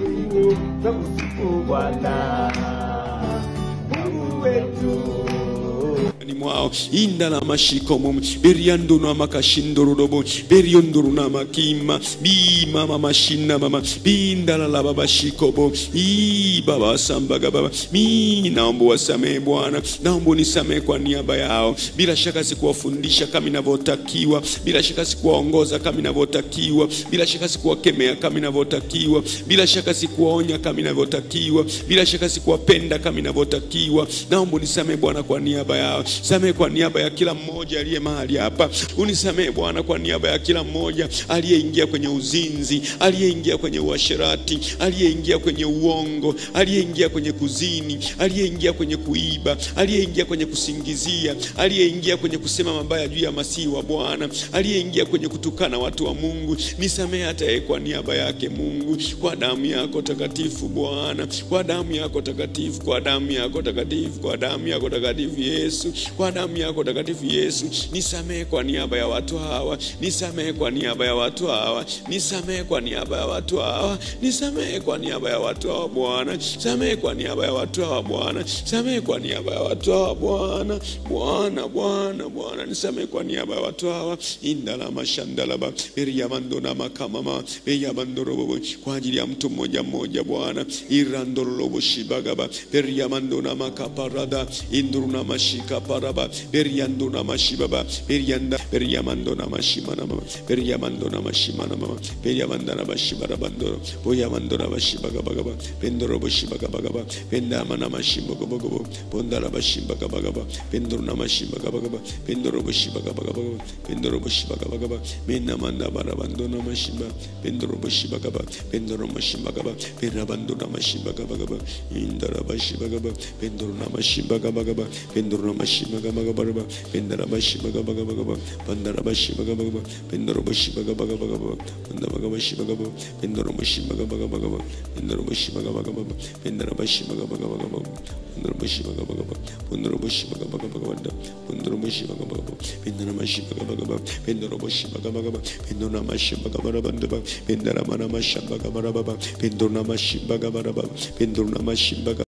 zangu za kusifu Bwana Mungu wetu. Ni mwao indala mashikomo beriando na makashindorobo beriondo na makima bi mama mashina mama bindala la baba shikobo baba sambaga baba mi naomba wasamee Bwana, naomba nisamee kwa niaba yao. Bila shaka sikuwafundisha kama inavyotakiwa, bila shaka sikuwaongoza kama inavyotakiwa, bila shaka sikuwakemea kama inavyotakiwa, bila shaka sikuwaonya kama inavyotakiwa, bila shaka sikuwapenda kama inavyotakiwa. Naomba nisamee Bwana kwa niaba yao. Samee kwa niaba ya kila mmoja aliye mahali hapa. Unisamee Bwana kwa niaba ya kila mmoja aliyeingia kwenye uzinzi, aliyeingia kwenye uasherati, aliyeingia kwenye uongo, aliyeingia kwenye kuzini, aliyeingia kwenye kuiba, aliyeingia kwenye kusingizia, aliyeingia kwenye kusema mabaya juu ya Masihi wa Bwana, aliyeingia kwenye kutukana watu wa Mungu. Nisamee hata yeye kwa niaba yake Mungu, kwa damu yako takatifu Bwana, kwa damu yako takatifu, kwa damu yako takatifu, kwa damu yako takatifu Yesu, kwa damu yako takatifu Yesu. Nisamee kwa niaba ya watu hawa, nisamee kwa niaba ya watu hawa, nisamee kwa niaba ya watu hawa, nisamee kwa niaba ya watu hawa Bwana, samee kwa niaba ya watu hawa Bwana, samee kwa niaba ya watu hawa Bwana, Bwana Bwana Bwana, nisamee kwa niaba ya watu hawa. Indala mashandalaba beriyamando na makamama beyabandorobo, kwa ajili ya mtu mmoja mmoja Bwana, irandorobo shibagaba beriyamando na makaparada induruna mashika paraba beriyando na mashibaba beriyanda beriyamando na mashimana mama beriyamando na mashimana mama beriyamanda na mashibara bandoro boyamando na mashibaga bagaba bendorobo shibaga bagaba bendama na mashimbogo bogo bondara bashibaga bagaba bendoro na mashibaga bagaba bendorobo shibaga bagaba bendorobo shibaga bagaba menamanda barabando na mashimba bendorobo shibaga bagaba bendoro mashibaga bagaba berabando na mashibaga bagaba indara bashibaga bagaba bendoro na mashibaga bagaba bendoro na mashibaga bagaba bendara bashibaga bagaba bandara bashibaga bagaba bendoro bashibaga bagaba bandara bashibaga bagaba bendoro bashibaga bagaba bendoro bashibaga bagaba bendara bashibaga bagaba bendoro bashibaga bagaba bendoro bashibaga bagaba bendoro bashibaga bagaba bendara bashibaga bagaba bendoro bashibaga bagaba bendoro mashibaga bagaba bendara mana mashibaga bagaba bendoro mashibaga bagaba bendoro mashibaga